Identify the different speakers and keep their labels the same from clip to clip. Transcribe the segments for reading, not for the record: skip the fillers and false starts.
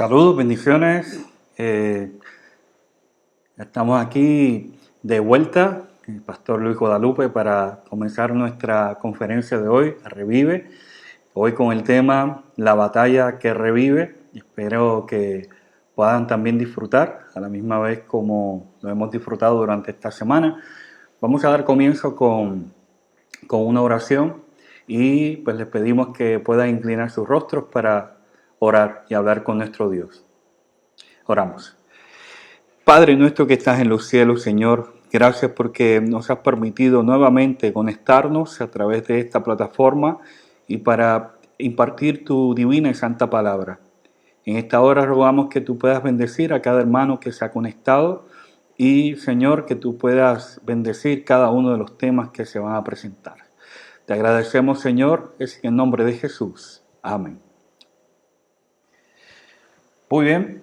Speaker 1: Saludos, bendiciones. Estamos aquí de vuelta, el Pastor Luis Guadalupe, para comenzar nuestra conferencia de hoy, Revive. Hoy con el tema La batalla que revive. Espero que puedan también disfrutar a la misma vez como lo hemos disfrutado durante esta semana. Vamos a dar comienzo con una oración y pues les pedimos que puedan inclinar sus rostros para orar y hablar con nuestro Dios. Oramos. Padre nuestro que estás en los cielos, Señor, gracias porque nos has permitido nuevamente conectarnos a través de esta plataforma y para impartir tu divina y santa palabra. En esta hora rogamos que tú puedas bendecir a cada hermano que se ha conectado y, Señor, que tú puedas bendecir cada uno de los temas que se van a presentar. Te agradecemos, Señor, es en el nombre de Jesús. Amén. Muy bien.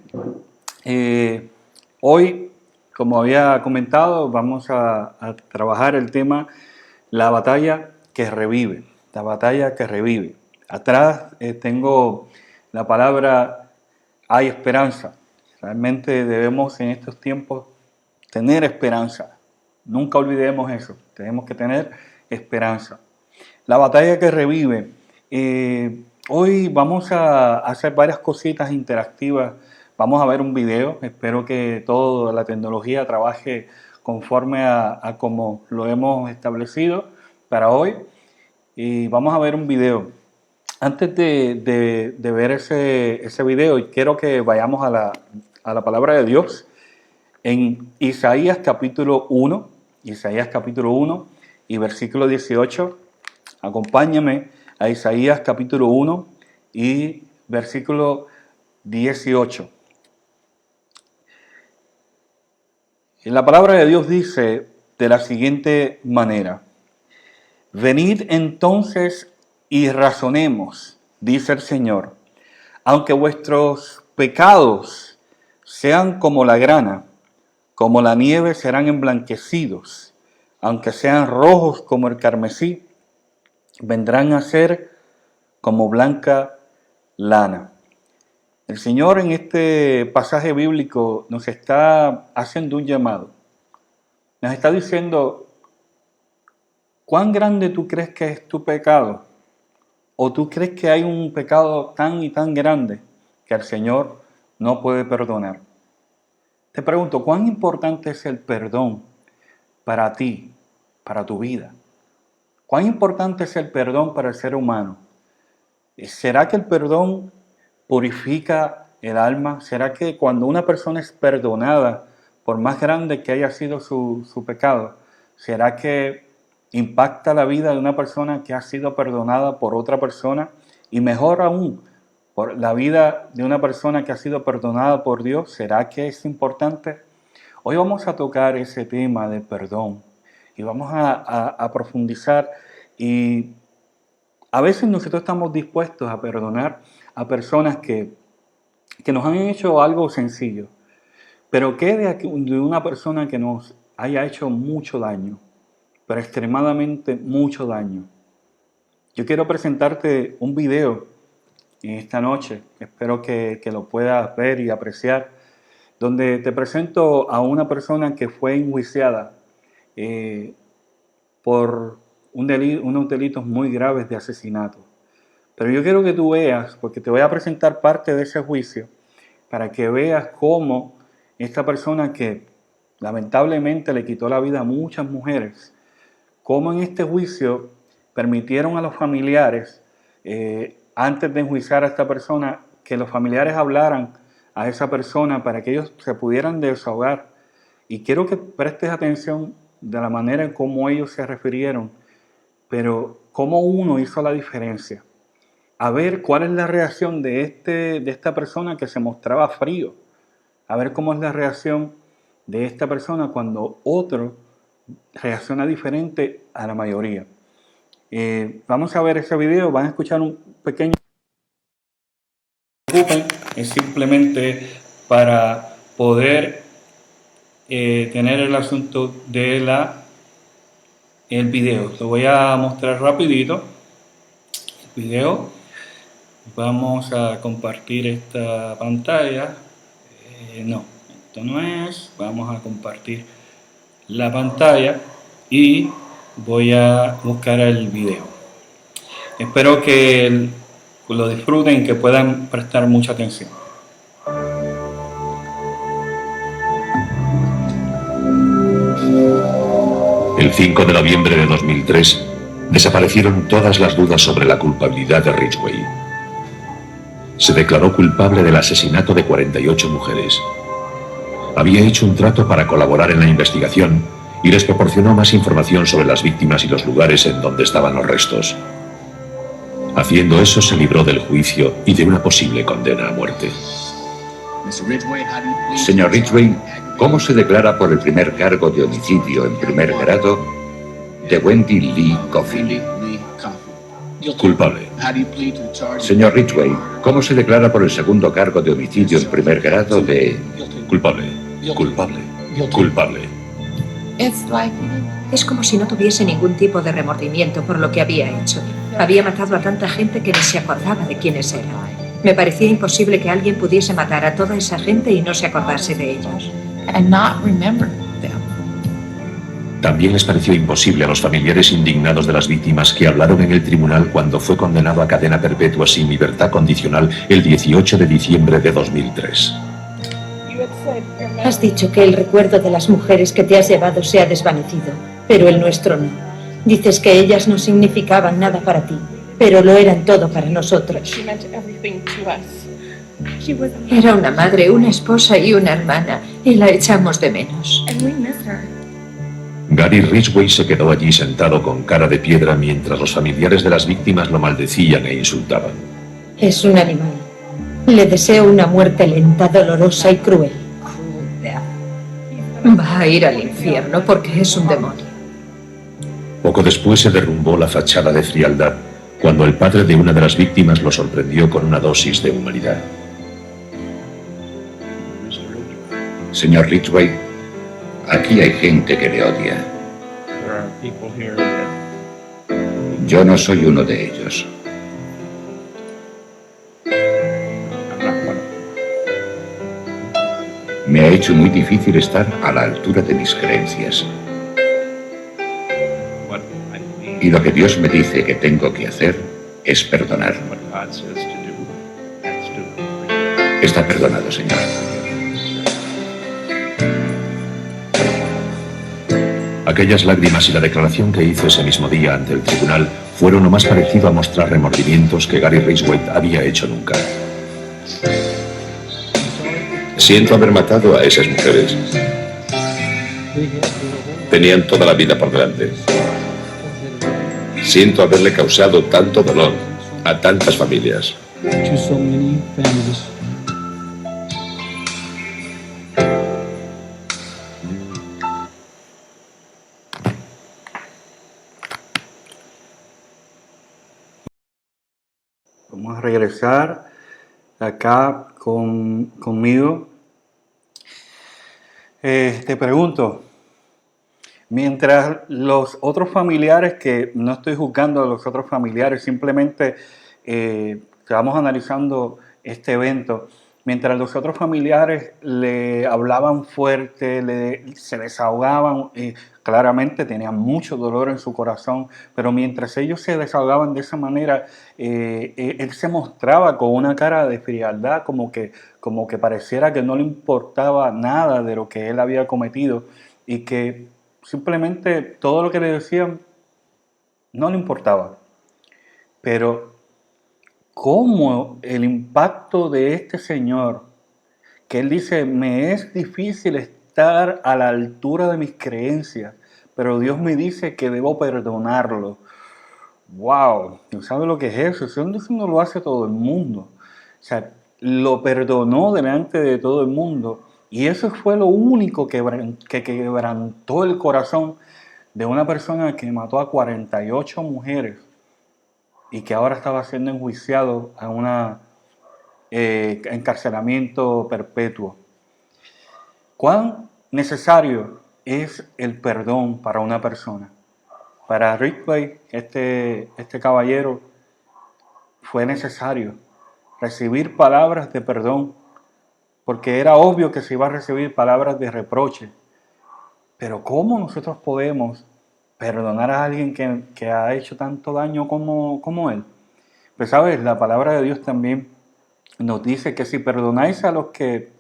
Speaker 1: Hoy, como había comentado, vamos a trabajar el tema la batalla que revive. La batalla que revive. Atrás tengo la palabra hay esperanza. Realmente debemos en estos tiempos tener esperanza. Nunca olvidemos eso. Tenemos que tener esperanza. La batalla que revive. Hoy vamos a hacer varias cositas interactivas. Vamos a ver un video. Espero que toda la tecnología trabaje conforme a como lo hemos establecido para hoy. Y vamos a ver un video. Antes de ver ese video, quiero que vayamos a la palabra de Dios en Isaías capítulo 1 y versículo 18. Acompáñame a Isaías capítulo 1 y versículo 18. Y la palabra de Dios dice de la siguiente manera: venid entonces y razonemos, dice el Señor, aunque vuestros pecados sean como la grana, como la nieve serán emblanquecidos, aunque sean rojos como el carmesí, vendrán a ser como blanca lana. El Señor en este pasaje bíblico nos está haciendo un llamado. Nos está diciendo, ¿cuán grande tú crees que es tu pecado? ¿O tú crees que hay un pecado tan y tan grande que el Señor no puede perdonar? Te pregunto, ¿cuán importante es el perdón para ti, para tu vida? ¿Cuán importante es el perdón para el ser humano? ¿Será que el perdón purifica el alma? ¿Será que cuando una persona es perdonada, por más grande que haya sido su pecado, será que impacta la vida de una persona que ha sido perdonada por otra persona? Y mejor aún, por la vida de una persona que ha sido perdonada por Dios, ¿será que es importante? Hoy vamos a tocar ese tema del perdón y vamos a profundizar. Y a veces nosotros estamos dispuestos a perdonar a personas que nos han hecho algo sencillo, pero ¿qué de una persona que nos haya hecho mucho daño, pero extremadamente mucho daño? Yo quiero presentarte un video en esta noche, espero que lo puedas ver y apreciar, donde te presento a una persona que fue enjuiciada por unos delitos muy graves de asesinato. Pero yo quiero que tú veas, porque te voy a presentar parte de ese juicio, para que veas cómo esta persona que lamentablemente le quitó la vida a muchas mujeres, cómo en este juicio permitieron a los familiares, antes de enjuiciar a esta persona, que los familiares hablaran a esa persona para que ellos se pudieran desahogar. Y quiero que prestes atención de la manera en cómo ellos se refirieron, pero cómo uno hizo la diferencia. A ver cuál es la reacción de esta persona que se mostraba frío. A ver cómo es la reacción de esta persona cuando otro reacciona diferente a la mayoría. Vamos a ver ese video, van a escuchar un pequeño... Es simplemente para poder tener el asunto de el video. Lo voy a mostrar rapidito. El video. Vamos a compartir esta pantalla. No, esto no es. Vamos a compartir la pantalla y voy a buscar el video. Espero que lo disfruten y que puedan prestar mucha atención.
Speaker 2: El 5 de noviembre de 2003, Desaparecieron todas las dudas sobre la culpabilidad de Ridgway. Se declaró culpable del asesinato de 48 mujeres. Había hecho un trato para colaborar en la investigación y les proporcionó más información sobre las víctimas y los lugares en donde estaban los restos. Haciendo eso se libró del juicio y de una posible condena a muerte.
Speaker 3: Señor Ridgway, ¿cómo se declara por el primer cargo de homicidio en primer grado de Wendy Lee Coffin?
Speaker 2: Culpable.
Speaker 3: Señor Ridgway, ¿cómo se declara por el segundo cargo de homicidio en primer grado de...
Speaker 2: Culpable. Culpable. Culpable.
Speaker 4: Es como si no tuviese ningún tipo de remordimiento por lo que había hecho. Había matado a tanta gente que ni se acordaba de quiénes eran. Me parecía imposible que alguien pudiese matar a toda esa gente y no se acordase de ellos.
Speaker 2: También les pareció imposible a los familiares indignados de las víctimas que hablaron en el tribunal cuando fue condenado a cadena perpetua sin libertad condicional el 18 de diciembre de 2003.
Speaker 4: Has dicho que el recuerdo de las mujeres que te has llevado se ha desvanecido, pero el nuestro no. Dices que ellas no significaban nada para ti, pero lo eran todo para nosotros. Era una madre, una esposa y una hermana, y la echamos de menos.
Speaker 2: Gary Ridgway se quedó allí sentado con cara de piedra mientras los familiares de las víctimas lo maldecían e insultaban.
Speaker 4: Es un animal. Le deseo una muerte lenta, dolorosa y cruel. Va a ir al infierno porque es un demonio.
Speaker 2: Poco después se derrumbó la fachada de frialdad cuando el padre de una de las víctimas lo sorprendió con una dosis de humanidad.
Speaker 3: Señor Ridgway, aquí hay gente que le odia. Yo no soy uno de ellos. Me ha hecho muy difícil estar a la altura de mis creencias. Y lo que Dios me dice que tengo que hacer es perdonar. Está perdonado, señor.
Speaker 2: Aquellas lágrimas y la declaración que hizo ese mismo día ante el tribunal fueron lo más parecido a mostrar remordimientos que Gary Ridgway había hecho nunca.
Speaker 5: Siento haber matado a esas mujeres. Tenían toda la vida por delante. Siento haberle causado tanto dolor a tantas familias.
Speaker 1: Vamos a regresar acá conmigo. Te pregunto, mientras los otros familiares, que no estoy juzgando a los otros familiares, simplemente estamos analizando este evento, mientras los otros familiares le hablaban fuerte, se desahogaban, claramente tenían mucho dolor en su corazón, pero mientras ellos se desahogaban de esa manera, él se mostraba con una cara de frialdad, como que pareciera que no le importaba nada de lo que él había cometido y que simplemente todo lo que le decían no le importaba. Pero cómo el impacto de este señor, que él dice, me es difícil estar a la altura de mis creencias, pero Dios me dice que debo perdonarlo. ¡Wow! ¿Sabe lo que es eso? Eso no lo hace todo el mundo. O sea, lo perdonó delante de todo el mundo. Y eso fue lo único que quebrantó el corazón de una persona que mató a 48 mujeres y que ahora estaba siendo enjuiciado a un encarcelamiento perpetuo. ¿Cuán necesario es el perdón para una persona? Para Ridgway, este caballero, fue necesario recibir palabras de perdón, porque era obvio que se iba a recibir palabras de reproche. Pero ¿cómo nosotros podemos perdonar a alguien que ha hecho tanto daño como él? Pues sabes, la palabra de Dios también nos dice que si perdonáis a los que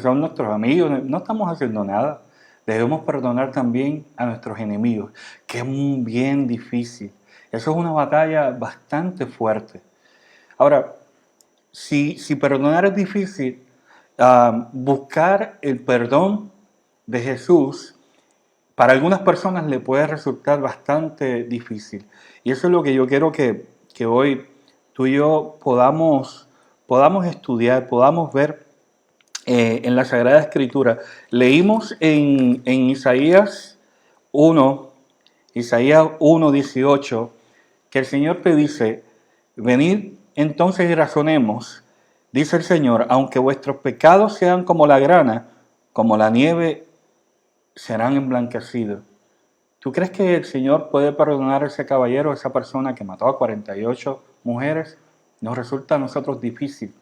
Speaker 1: son nuestros amigos, no estamos haciendo nada. debemos perdonar también a nuestros enemigos, que es bien difícil. Eso es una batalla bastante fuerte. Ahora, si perdonar es difícil, buscar el perdón de Jesús para algunas personas le puede resultar bastante difícil. Y eso es lo que yo quiero que hoy tú y yo podamos estudiar, podamos ver en la Sagrada Escritura. Leímos en Isaías 1:18, que el Señor te dice: venid entonces y razonemos, dice el Señor, aunque vuestros pecados sean como la grana, como la nieve, serán emblanquecidos. ¿Tú crees que el Señor puede perdonar a ese caballero, a esa persona que mató a 48 mujeres? Nos resulta a nosotros difícil,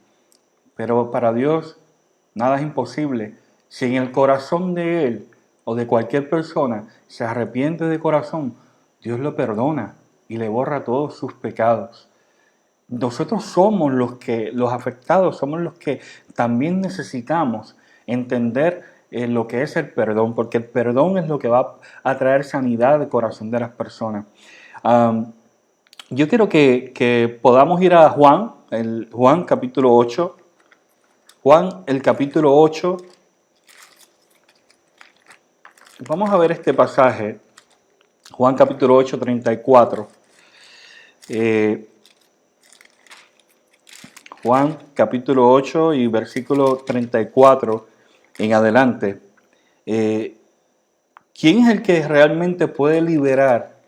Speaker 1: pero para Dios nada es imposible. Si en el corazón de Él o de cualquier persona se arrepiente de corazón, Dios lo perdona y le borra todos sus pecados. Nosotros somos los afectados, somos los que también necesitamos entender lo que es el perdón, porque el perdón es lo que va a traer sanidad al corazón de las personas. Yo quiero que podamos ir a Juan capítulo 8. Juan, el capítulo 8. Vamos a ver este pasaje. Juan capítulo 8, 34. Juan capítulo 8 y versículo 34 en adelante. ¿Quién es el que realmente puede liberar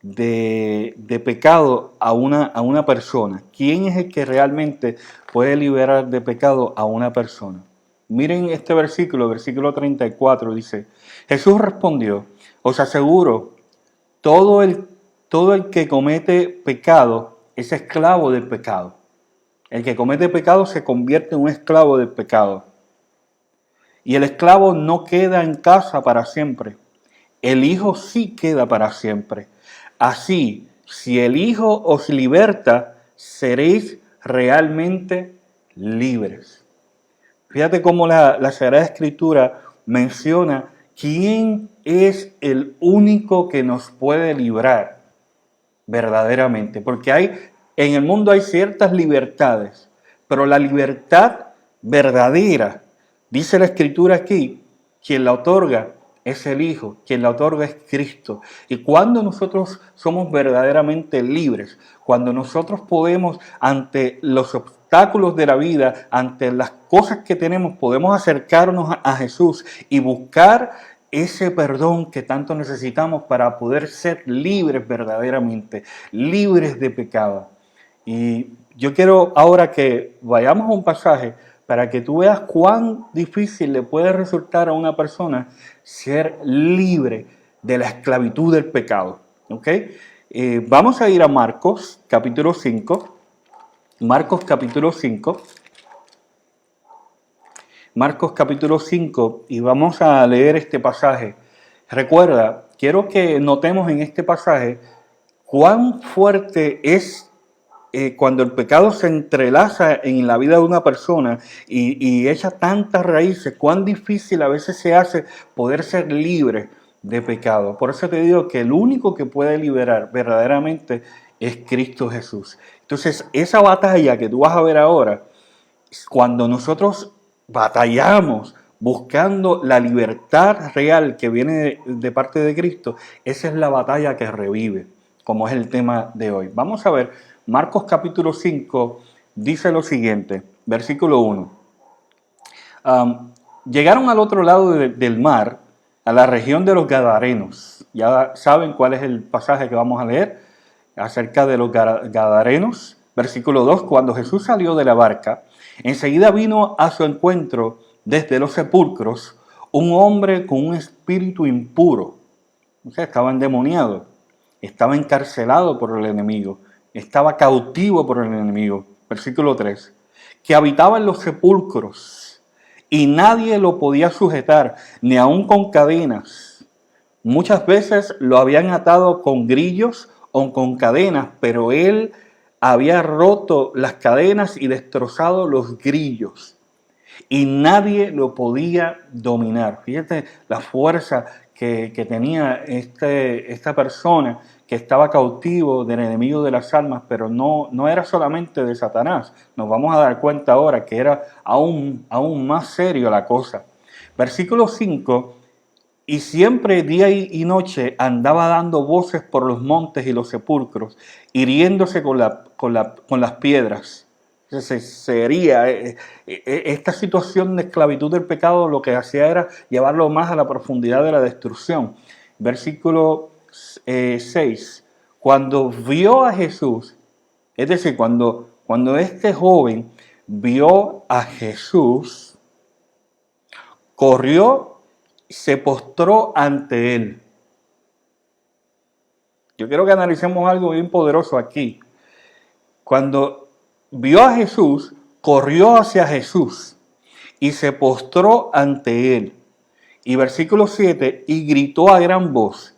Speaker 1: de pecado a una persona? ¿Quién es el que realmente puede liberar de pecado a una persona? Miren este versículo 34, dice: Jesús respondió: os aseguro, todo el que comete pecado es esclavo del pecado. El que comete pecado se convierte en un esclavo del pecado. Y el esclavo no queda en casa para siempre. El Hijo sí queda para siempre. Así, si el Hijo os liberta, seréis realmente libres. Fíjate cómo la Sagrada Escritura menciona quién es el único que nos puede librar verdaderamente. Porque en el mundo hay ciertas libertades, pero la libertad verdadera, dice la Escritura aquí, quien la otorga es el Hijo, quien la otorga es Cristo. Y cuando nosotros somos verdaderamente libres, cuando nosotros podemos, ante los obstáculos de la vida, ante las cosas que tenemos, podemos acercarnos a Jesús y buscar ese perdón que tanto necesitamos para poder ser libres verdaderamente, libres de pecado. Y yo quiero ahora que vayamos a un pasaje para que tú veas cuán difícil le puede resultar a una persona ser libre de la esclavitud del pecado. ¿Ok? Vamos a ir a Marcos capítulo 5. Marcos capítulo 5. Marcos capítulo 5 y vamos a leer este pasaje. Recuerda, quiero que notemos en este pasaje cuán fuerte es cuando el pecado se entrelaza en la vida de una persona y echa tantas raíces, cuán difícil a veces se hace poder ser libre de pecado. Por eso te digo que el único que puede liberar verdaderamente es Cristo Jesús. Entonces, esa batalla que tú vas a ver ahora, cuando nosotros batallamos buscando la libertad real que viene de parte de Cristo, esa es la batalla que revive, como es el tema de hoy. Vamos a ver, Marcos capítulo 5 dice lo siguiente, versículo 1. Llegaron al otro lado del mar, a la región de los Gadarenos. Ya saben cuál es el pasaje que vamos a leer acerca de los Gadarenos. Versículo 2, cuando Jesús salió de la barca, enseguida vino a su encuentro desde los sepulcros un hombre con un espíritu impuro. O sea, estaba endemoniado, estaba encarcelado por el enemigo, estaba cautivo por el enemigo. Versículo 3, que habitaba en los sepulcros y nadie lo podía sujetar, ni aun con cadenas. Muchas veces lo habían atado con grillos o con cadenas, pero él había roto las cadenas y destrozado los grillos. y nadie lo podía dominar. Fíjate la fuerza que tenía esta persona que estaba cautivo del enemigo de las almas, pero no era solamente de Satanás. Nos vamos a dar cuenta ahora que era aún más serio la cosa. Versículo 5, y siempre día y noche andaba dando voces por los montes y los sepulcros, hiriéndose con las piedras. Esta situación de esclavitud del pecado lo que hacía era llevarlo más a la profundidad de la destrucción. Versículo 6. Cuando vio a Jesús, es decir, cuando este joven vio a Jesús, corrió, se postró ante él. Yo quiero que analicemos algo bien poderoso aquí. Cuando vio a Jesús, corrió hacia Jesús y se postró ante él. Y versículo 7, y gritó a gran voz: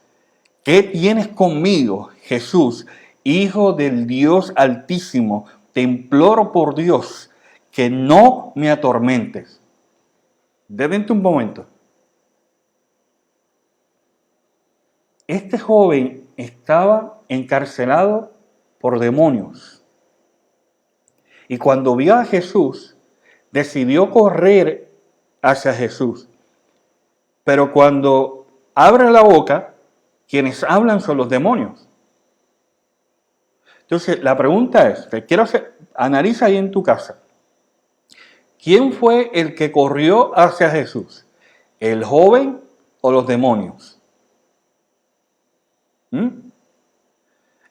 Speaker 1: ¿qué tienes conmigo, Jesús, Hijo del Dios Altísimo? Te imploro por Dios que no me atormentes. Detente un momento. Este joven estaba encarcelado por demonios. Y cuando vio a Jesús, decidió correr hacia Jesús. Pero cuando abre la boca, quienes hablan son los demonios. Entonces, la pregunta es, te quiero hacer, analiza ahí en tu casa. ¿Quién fue el que corrió hacia Jesús? ¿El joven o los demonios?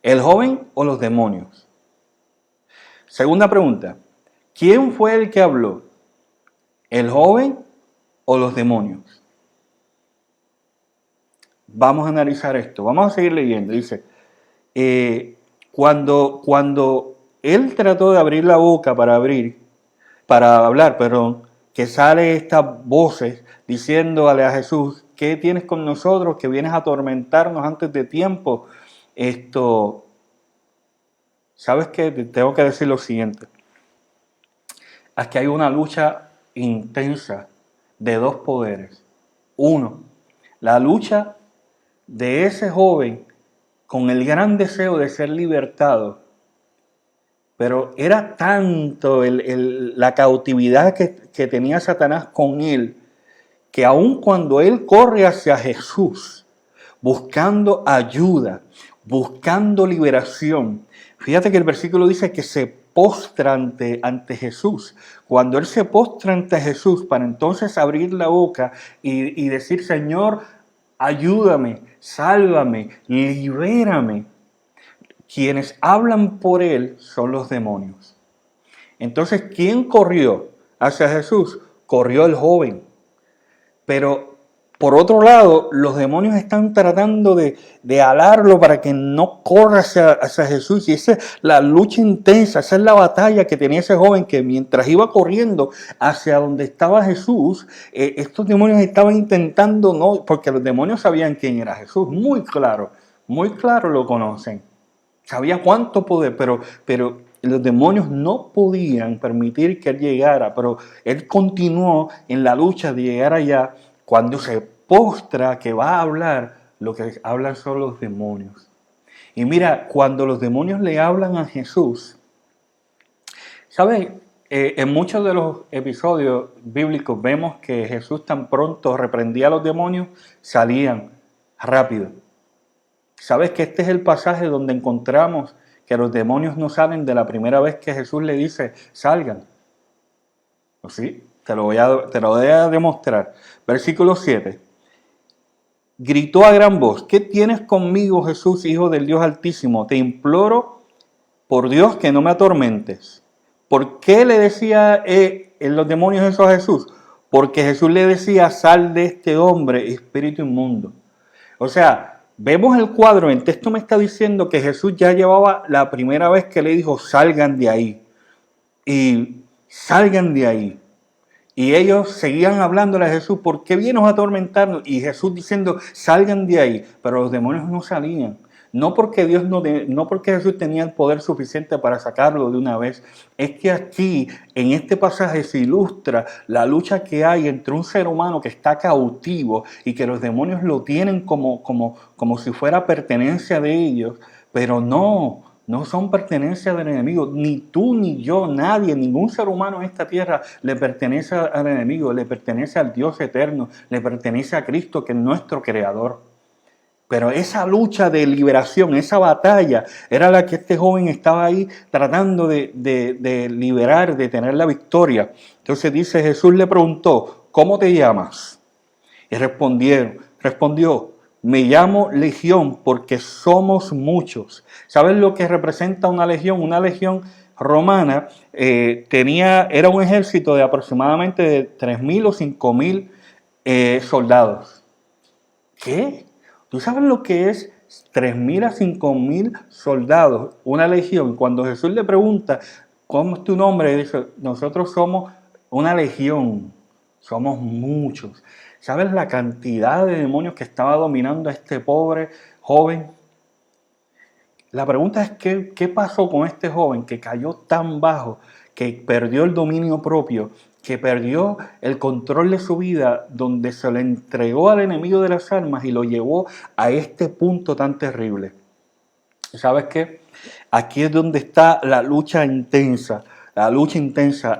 Speaker 1: ¿El joven o los demonios? Segunda pregunta, ¿quién fue el que habló? ¿El joven o los demonios? Vamos a analizar esto, vamos a seguir leyendo. Dice, cuando él trató de abrir la boca para hablar, que sale estas voces diciéndole a Jesús: ¿qué tienes con nosotros que vienes a atormentarnos antes de tiempo? ¿Sabes qué? Tengo que decir lo siguiente. Aquí hay una lucha intensa de dos poderes. Uno, la lucha de ese joven con el gran deseo de ser libertado. Pero era tanto la cautividad que tenía Satanás con él, que aun cuando él corre hacia Jesús, buscando ayuda, buscando liberación, fíjate que el versículo dice que se postra ante Jesús. Cuando él se postra ante Jesús para entonces abrir la boca y decir: Señor, ayúdame, sálvame, libérame, quienes hablan por él son los demonios. Entonces, ¿quién corrió hacia Jesús? Corrió el joven. Pero por otro lado, los demonios están tratando de alarlo para que no corra hacia Jesús. Y esa es la lucha intensa, esa es la batalla que tenía ese joven, que mientras iba corriendo hacia donde estaba Jesús, estos demonios estaban intentando, no, porque los demonios sabían quién era Jesús, muy claro lo conocen. Sabía cuánto poder, pero los demonios no podían permitir que él llegara, pero él continuó en la lucha de llegar allá. Cuando se postra, que va a hablar, lo que hablan son los demonios. Y mira, cuando los demonios le hablan a Jesús, ¿sabes? En muchos de los episodios bíblicos vemos que Jesús tan pronto reprendía a los demonios, salían rápido. ¿Sabes que este es el pasaje donde encontramos que los demonios no salen de la primera vez que Jesús le dice: salgan? ¿O sí? Te lo voy a demostrar. Versículo 7. Gritó a gran voz: ¿qué tienes conmigo, Jesús, Hijo del Dios Altísimo? Te imploro por Dios que no me atormentes. ¿Por qué le decía los demonios eso a Jesús? Porque Jesús le decía: sal de este hombre, espíritu inmundo. O sea, vemos el cuadro, el texto me está diciendo que Jesús ya llevaba la primera vez que le dijo: salgan de ahí. Y salgan de ahí. Y ellos seguían hablándole a Jesús: ¿por qué vienes a atormentarnos? Y Jesús diciendo: salgan de ahí. Pero los demonios no salían. No porque no porque Jesús tenía el poder suficiente para sacarlo de una vez. Es que aquí, en este pasaje, se ilustra la lucha que hay entre un ser humano que está cautivo y que los demonios lo tienen como si fuera pertenencia de ellos, pero no son pertenencia del enemigo. Ni tú ni yo, nadie, ningún ser humano en esta tierra le pertenece al enemigo, le pertenece al Dios eterno, le pertenece a Cristo, que es nuestro creador. Pero esa lucha de liberación, esa batalla, era la que este joven estaba ahí tratando de liberar, de tener la victoria. Entonces dice, Jesús le preguntó, ¿cómo te llamas? Y respondió, me llamo Legión porque somos muchos. ¿Sabes lo que representa una legión? Una legión romana era un ejército de aproximadamente de 3.000 o 5.000 soldados. ¿Qué? ¿Tú sabes lo que es 3.000 a 5.000 soldados? Una legión. Cuando Jesús le pregunta, ¿cómo es tu nombre? Dice, nosotros somos una legión, somos muchos. ¿Sabes la cantidad de demonios que estaba dominando a este pobre joven? La pregunta es, ¿qué pasó con este joven que cayó tan bajo, que perdió el dominio propio, que perdió el control de su vida, donde se le entregó al enemigo de las almas y lo llevó a este punto tan terrible? ¿Sabes qué? Aquí es donde está la lucha intensa,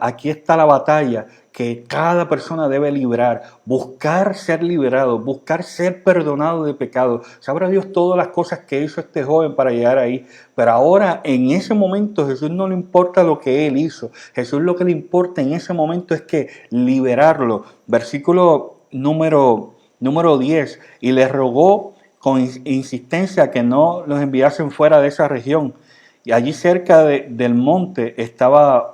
Speaker 1: aquí está la batalla que cada persona debe librar, buscar ser liberado, buscar ser perdonado de pecado. Sabrá Dios todas las cosas que hizo este joven para llegar ahí, pero ahora en ese momento Jesús no le importa lo que él hizo. Jesús lo que le importa en ese momento es que liberarlo. Versículo número 10, y le rogó con insistencia que no los enviasen fuera de esa región. Y allí cerca del monte estaba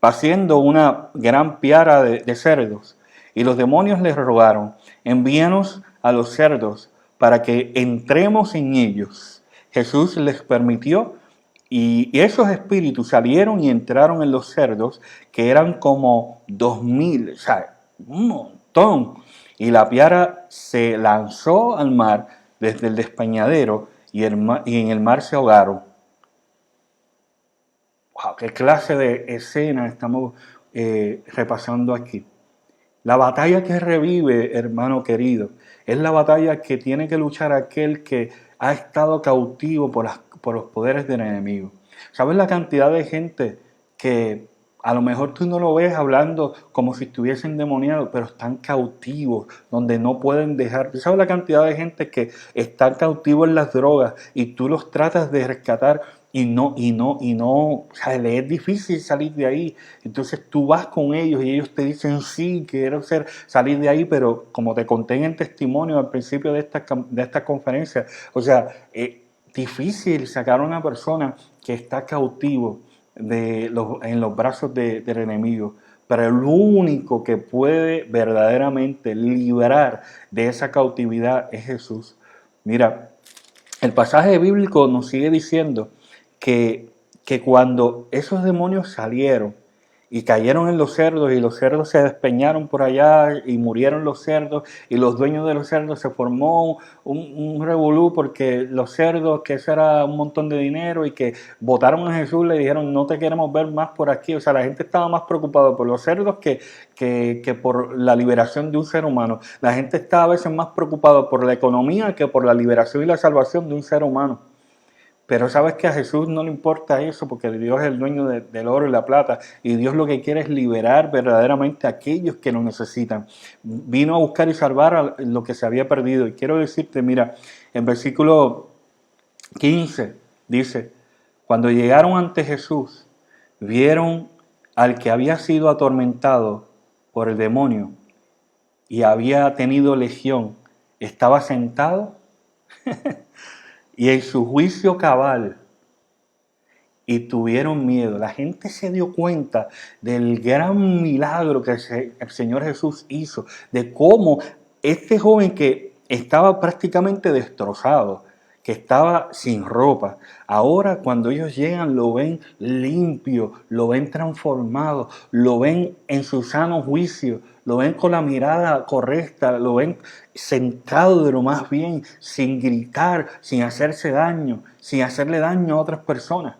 Speaker 1: haciendo una gran piara de cerdos. Y los demonios les rogaron, envíanos a los cerdos para que entremos en ellos. Jesús les permitió y esos espíritus salieron y entraron en los cerdos, que eran como 2.000, o sea, un montón. Y la piara se lanzó al mar desde el despeñadero y en el mar se ahogaron. Wow, qué clase de escena estamos repasando aquí. La batalla que revive, hermano querido, es la batalla que tiene que luchar aquel que ha estado cautivo por los poderes del enemigo. ¿Sabes la cantidad de gente que a lo mejor tú no lo ves hablando como si estuviesen endemoniados, pero están cautivos, donde no pueden dejar? ¿Sabes la cantidad de gente que está cautivo en las drogas y tú los tratas de rescatar y no, o sea, le es difícil salir de ahí? Entonces tú vas con ellos y ellos te dicen, sí, quiero salir de ahí, pero como te conté en el testimonio al principio de esta conferencia, o sea, es difícil sacar a una persona que está cautivo en los brazos del enemigo. Pero el único que puede verdaderamente librar de esa cautividad es Jesús. Mira, el pasaje bíblico nos sigue diciendo que cuando esos demonios salieron y cayeron en los cerdos y los cerdos se despeñaron por allá y murieron los cerdos y los dueños de los cerdos, se formó un revolú porque los cerdos, que eso era un montón de dinero, y que votaron a Jesús, le dijeron, no te queremos ver más por aquí. O sea, la gente estaba más preocupada por los cerdos que por la liberación de un ser humano. La gente estaba a veces más preocupada por la economía que por la liberación y la salvación de un ser humano. Pero sabes que a Jesús no le importa eso, porque Dios es el dueño del oro y la plata, y Dios lo que quiere es liberar verdaderamente a aquellos que lo necesitan. Vino a buscar y salvar a lo que se había perdido. Y quiero decirte, mira, en versículo 15 dice, cuando llegaron ante Jesús, vieron al que había sido atormentado por el demonio y había tenido legión, estaba sentado y en su juicio cabal, y tuvieron miedo. La gente se dio cuenta del gran milagro que el Señor Jesús hizo, de cómo este joven que estaba prácticamente destrozado, que estaba sin ropa. Ahora cuando ellos llegan lo ven limpio, lo ven transformado, lo ven en su sano juicio, lo ven con la mirada correcta, lo ven sentado de lo más bien, sin gritar, sin hacerse daño, sin hacerle daño a otras personas.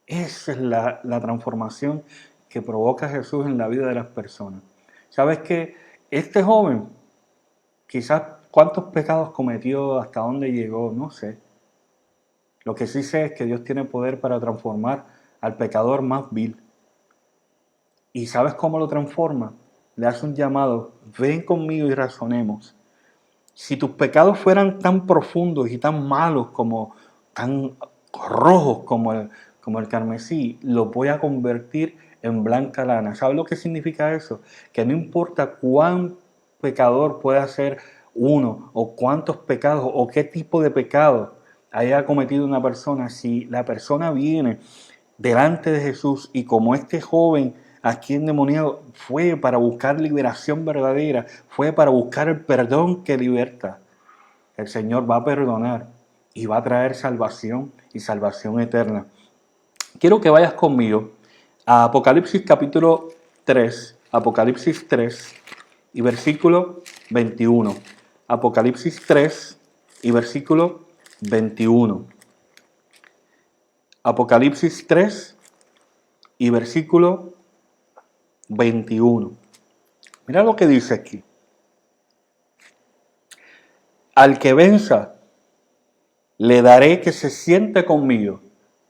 Speaker 1: Esa es la transformación que provoca Jesús en la vida de las personas. ¿Sabes qué? Este joven, quizás cuántos pecados cometió, hasta dónde llegó, no sé. Lo que sí sé es que Dios tiene poder para transformar al pecador más vil. ¿Y sabes cómo lo transforma? Le hace un llamado: ven conmigo y razonemos. Si tus pecados fueran tan profundos y tan malos, tan rojos como el carmesí, los voy a convertir en blanca lana. ¿Sabes lo que significa eso? Que no importa cuán pecador pueda ser uno, o cuántos pecados, o qué tipo de pecado haya cometido una persona, si la persona viene delante de Jesús y como este joven aquí endemoniado fue para buscar liberación verdadera, fue para buscar el perdón que liberta, el Señor va a perdonar y va a traer salvación y salvación eterna. Quiero que vayas conmigo a Apocalipsis capítulo 3, Apocalipsis 3 y versículo 21. Apocalipsis 3 y versículo 21. Apocalipsis 3 y versículo 21. Mira lo que dice aquí. Al que venza, le daré que se siente conmigo.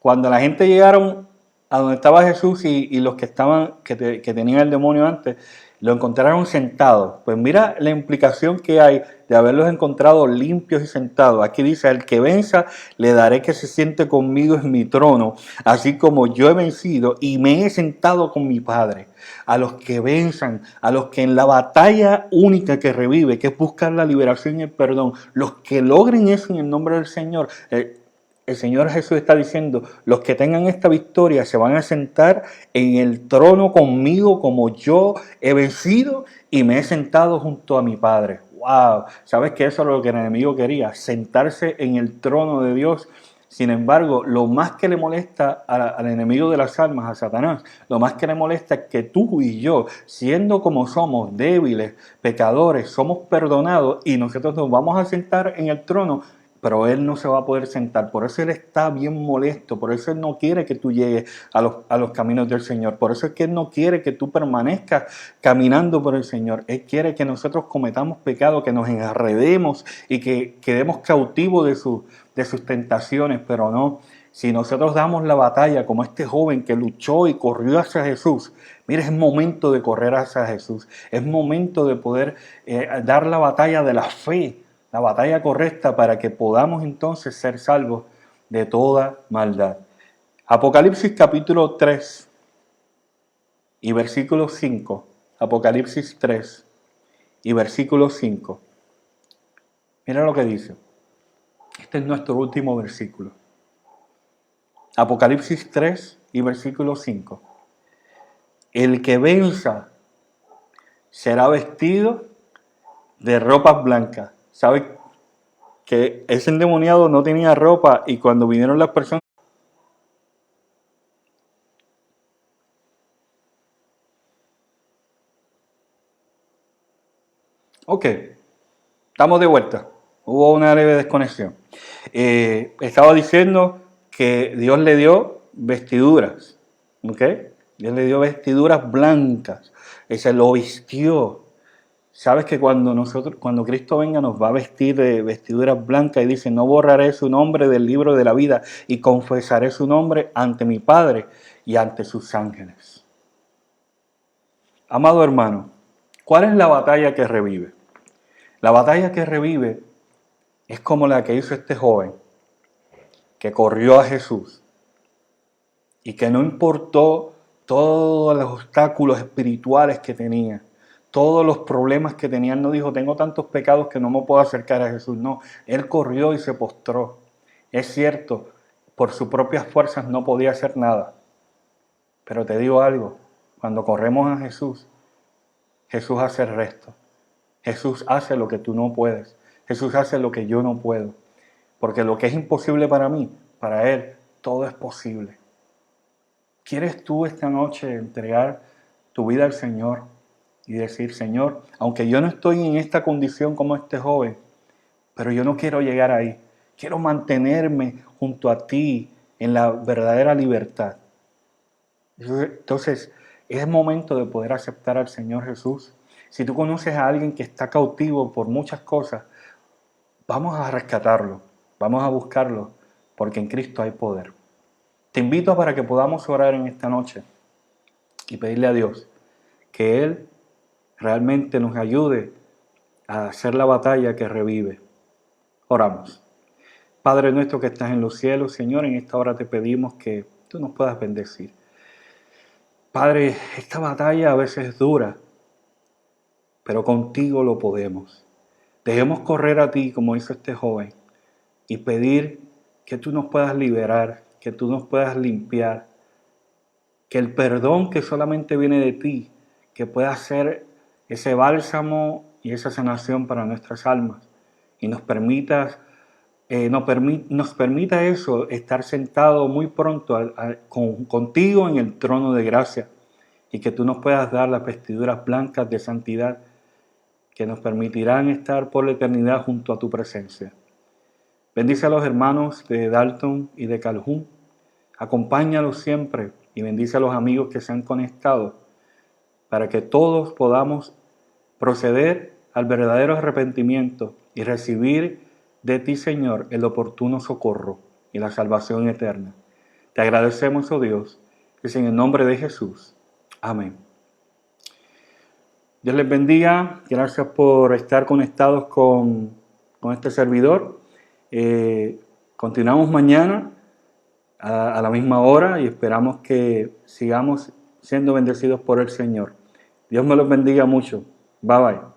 Speaker 1: Cuando la gente llegaron a donde estaba Jesús y los que tenían el demonio antes, lo encontraron sentado. Pues mira la implicación que hay de haberlos encontrado limpios y sentados. Aquí dice: al que venza, le daré que se siente conmigo en mi trono, así como yo he vencido y me he sentado con mi Padre. A los que venzan, a los que en la batalla única que revive, que es buscar la liberación y el perdón, los que logren eso en el nombre del Señor, el Señor Jesús está diciendo: los que tengan esta victoria se van a sentar en el trono conmigo, como yo he vencido y me he sentado junto a mi Padre. ¡Wow! ¿Sabes que eso es lo que el enemigo quería? Sentarse en el trono de Dios. Sin embargo, lo más que le molesta al enemigo de las almas, a Satanás, lo más que le molesta es que tú y yo, siendo como somos, débiles, pecadores, somos perdonados y nosotros nos vamos a sentar en el trono, pero Él no se va a poder sentar. Por eso Él está bien molesto, por eso Él no quiere que tú llegues a los caminos del Señor, por eso es que Él no quiere que tú permanezcas caminando por el Señor. Él quiere que nosotros cometamos pecado, que nos enredemos y que quedemos cautivos de sus tentaciones, pero no. Si nosotros damos la batalla como este joven que luchó y corrió hacia Jesús, mira, es momento de correr hacia Jesús, es momento de poder dar la batalla de la fe, la batalla correcta para que podamos entonces ser salvos de toda maldad. Apocalipsis capítulo 3 y versículo 5. Apocalipsis 3 y versículo 5. Mira lo que dice. Este es nuestro último versículo. Apocalipsis 3 y versículo 5. El que venza será vestido de ropas blancas. ¿Sabe que ese endemoniado no tenía ropa y cuando vinieron las personas? Ok, estamos de vuelta. Hubo una leve desconexión. Estaba diciendo que Dios le dio vestiduras. ¿Ok? Dios le dio vestiduras blancas. Se lo vistió. Sabes que cuando Cristo venga nos va a vestir de vestiduras blancas y dice: no borraré su nombre del libro de la vida y confesaré su nombre ante mi Padre y ante sus ángeles. Amado hermano, ¿cuál es la batalla que revive? La batalla que revive es como la que hizo este joven que corrió a Jesús y que no importó todos los obstáculos espirituales que tenía, todos los problemas que tenía. Él no dijo: tengo tantos pecados que no me puedo acercar a Jesús. No, él corrió y se postró. Es cierto, por sus propias fuerzas no podía hacer nada. Pero te digo algo, cuando corremos a Jesús, Jesús hace el resto. Jesús hace lo que tú no puedes. Jesús hace lo que yo no puedo. Porque lo que es imposible para mí, para Él, todo es posible. ¿Quieres tú esta noche entregar tu vida al Señor y decir, Señor, aunque yo no estoy en esta condición como este joven, pero yo no quiero llegar ahí. Quiero mantenerme junto a ti en la verdadera libertad. Entonces, es momento de poder aceptar al Señor Jesús. Si tú conoces a alguien que está cautivo por muchas cosas, vamos a rescatarlo, vamos a buscarlo, porque en Cristo hay poder. Te invito para que podamos orar en esta noche y pedirle a Dios que Él realmente nos ayude a hacer la batalla que revive. Oramos. Padre nuestro que estás en los cielos, Señor, en esta hora te pedimos que tú nos puedas bendecir. Padre, esta batalla a veces es dura, pero contigo lo podemos. Dejemos correr a ti, como hizo este joven, y pedir que tú nos puedas liberar, que tú nos puedas limpiar, que el perdón que solamente viene de ti, que pueda ser ese bálsamo y esa sanación para nuestras almas, y nos permita eso, estar sentado muy pronto contigo en el trono de gracia, y que tú nos puedas dar las vestiduras blancas de santidad que nos permitirán estar por la eternidad junto a tu presencia. Bendice a los hermanos de Dalton y de Calhoun, acompáñalos siempre y bendice a los amigos que se han conectado para que todos podamos proceder al verdadero arrepentimiento y recibir de ti, Señor, el oportuno socorro y la salvación eterna. Te agradecemos, oh Dios, que es en el nombre de Jesús. Amén. Dios les bendiga. Gracias por estar conectados con este servidor. Continuamos mañana a la misma hora y esperamos que sigamos siendo bendecidos por el Señor. Dios me los bendiga mucho. Bye bye.